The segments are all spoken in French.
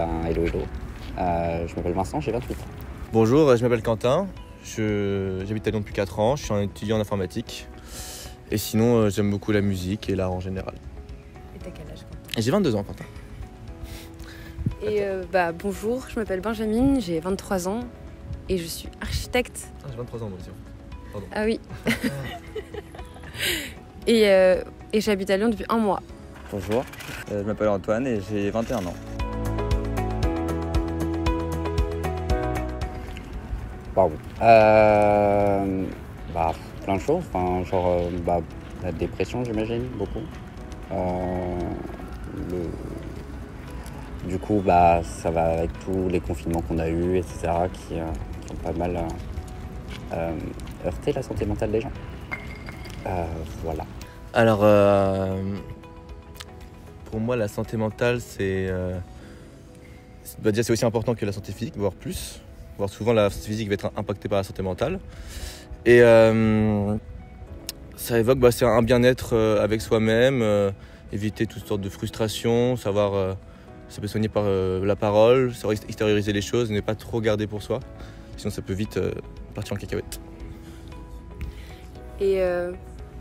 Hello. Je m'appelle Vincent, j'ai 28 ans. Bonjour, je m'appelle Quentin, j'habite à Lyon depuis 4 ans, je suis un étudiant en informatique. Et sinon, j'aime beaucoup la musique et l'art en général. Et t'as quel âge, Quentin? J'ai 22 ans, Quentin. Et bonjour, je m'appelle Benjamin, j'ai 23 ans et je suis architecte. Ah, j'ai 23 ans moi aussi. Pardon. Ah oui. et j'habite à Lyon depuis 1 mois. Bonjour, je m'appelle Antoine et j'ai 21 ans. Pardon. Plein de choses, la dépression j'imagine, beaucoup. Du coup, ça va avec tous les confinements qu'on a eus, etc., qui ont pas mal heurté la santé mentale des gens. Voilà. Alors, pour moi, la santé mentale, c'est aussi important que la santé physique, voire plus. Voire souvent, la santé physique va être impactée par la santé mentale. Et ça évoque c'est un bien-être avec soi-même, éviter toutes sortes de frustrations, savoir ça peut soigner par la parole, savoir extérioriser les choses, ne pas trop garder pour soi. Sinon, ça peut vite partir en cacahuète. Et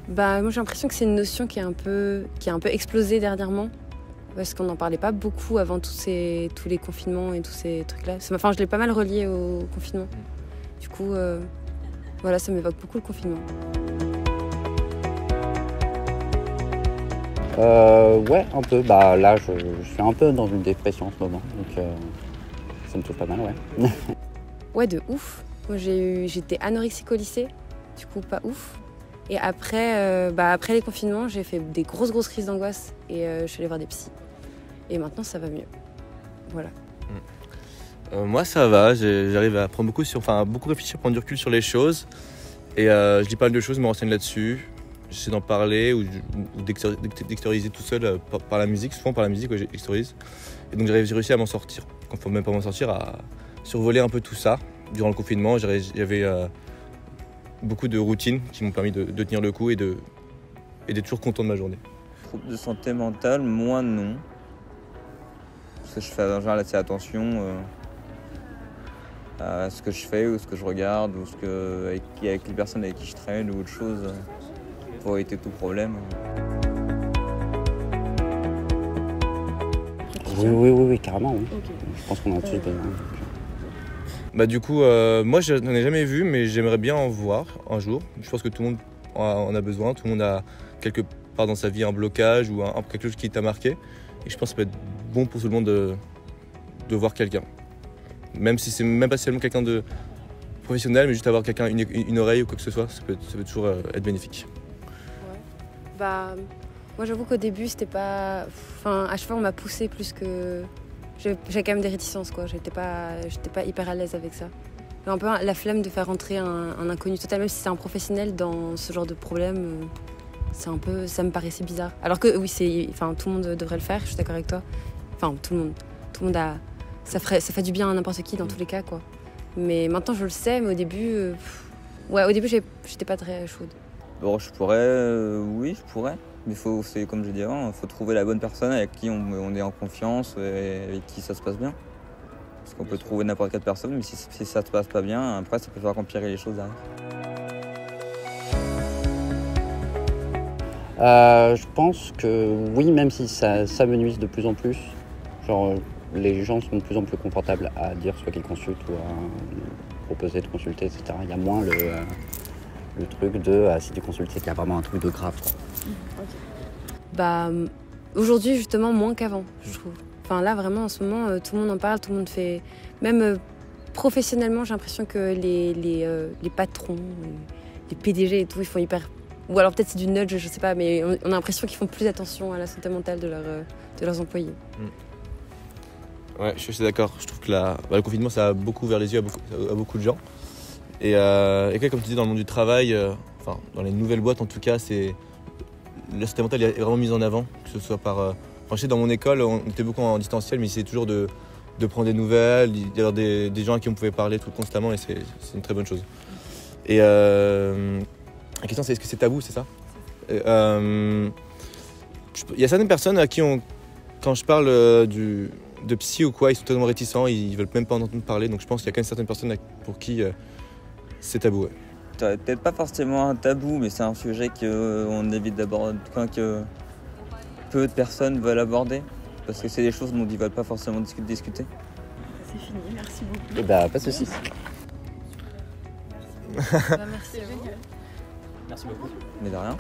moi j'ai l'impression que c'est une notion qui a un peu explosé dernièrement. Parce qu'on n'en parlait pas beaucoup avant tous les confinements et tous ces trucs-là. Je l'ai pas mal relié au confinement. Du coup, ça m'évoque beaucoup le confinement. Ouais, un peu. Là, je suis un peu dans une dépression en ce moment, donc ça me touche pas mal, ouais. Ouais, de ouf. Moi, j'étais anorexique au lycée, du coup, pas ouf. Et après les confinements, j'ai fait des grosses crises d'angoisse et je suis allée voir des psys. Et maintenant, ça va mieux. Voilà. Moi, ça va. J'arrive à prendre beaucoup réfléchir, prendre du recul sur les choses. Et je lis pas mal de choses, je me renseigne là-dessus. J'essaie d'en parler ou d'extérioriser tout seul par la musique. Souvent par la musique, j'extériorise. Et donc, j'ai réussi à m'en sortir. Enfin, même pas m'en sortir, à survoler un peu tout ça. Durant le confinement, j'avais beaucoup de routines qui m'ont permis de tenir le coup et d'être toujours content de ma journée. Trouble de santé mentale, moi non. Parce que je fais en général assez attention à ce que je fais ou ce que je regarde ou avec les personnes avec qui je traîne ou autre chose pour éviter tout problème. Oui, carrément, oui. Okay. Je pense qu'on a tous besoin. Du coup, moi je n'en ai jamais vu, mais j'aimerais bien en voir un jour. Je pense que tout le monde en a besoin, tout le monde a quelque part dans sa vie un blocage ou quelque chose qui t'a marqué. Et je pense que ça peut être bon pour tout le monde de voir quelqu'un. Même si c'est même pas seulement quelqu'un de professionnel, mais juste avoir quelqu'un, une oreille ou quoi que ce soit, ça peut toujours être bénéfique. Ouais. Moi j'avoue qu'au début c'était pas... à chaque fois on m'a poussé plus que... J'ai quand même des réticences, quoi. J'étais pas hyper à l'aise avec ça. J'ai un peu la flemme de faire rentrer un inconnu total, même si c'est un professionnel, dans ce genre de problème. Ça me paraissait bizarre. Alors que oui, tout le monde devrait le faire, je suis d'accord avec toi. Enfin, tout le monde a... Ça fait du bien à n'importe qui dans tous les cas, quoi. Mais maintenant je le sais, mais au début... j'étais pas très chaude. Bon, je pourrais, oui, je pourrais. Mais c'est comme j'ai dit avant, il faut trouver la bonne personne avec qui on est en confiance et avec qui ça se passe bien. Parce qu'on peut trouver n'importe quelle personne, mais si ça se passe pas bien, après ça peut faire empirer les choses derrière. Je pense que oui, même si ça s'amenuise de plus en plus, les gens sont de plus en plus confortables à dire soit qu'ils consultent ou à proposer de consulter, etc. Il y a moins le truc de si tu consultes, c'est qu'il y a vraiment un truc de grave, quoi. Okay. Aujourd'hui, justement, moins qu'avant, je trouve. Là, vraiment, en ce moment, tout le monde en parle, tout le monde fait... Même professionnellement, j'ai l'impression que les patrons, les PDG et tout, ils font hyper... Ou alors peut-être c'est du nudge, je sais pas, mais on a l'impression qu'ils font plus attention à la santé mentale de leurs employés. Ouais, je suis d'accord. Je trouve que le confinement, ça a beaucoup ouvert les yeux à beaucoup de gens. Et comme tu dis, dans le monde du travail, dans les nouvelles boîtes en tout cas, la santé mentale est vraiment mise en avant, que ce soit par... je sais, dans mon école, on était beaucoup en distanciel, mais c'est toujours de prendre des nouvelles, d'avoir des gens à qui on pouvait parler tout constamment, et c'est une très bonne chose. Et la question, c'est est-ce que c'est tabou, c'est ça? Il y a certaines personnes à qui quand je parle de psy ou quoi, ils sont totalement réticents, ils veulent même pas en entendre parler. Donc je pense qu'il y a quand même certaines personnes pour qui c'est tabou. Ouais. C'est peut-être pas forcément un tabou, mais c'est un sujet qu'on évite d'aborder, que peu de personnes veulent aborder, parce que c'est des choses dont ils veulent pas forcément discuter. C'est fini, merci beaucoup. Et bah, pas de soucis. Bah, merci à vous. Merci beaucoup. Mais de rien.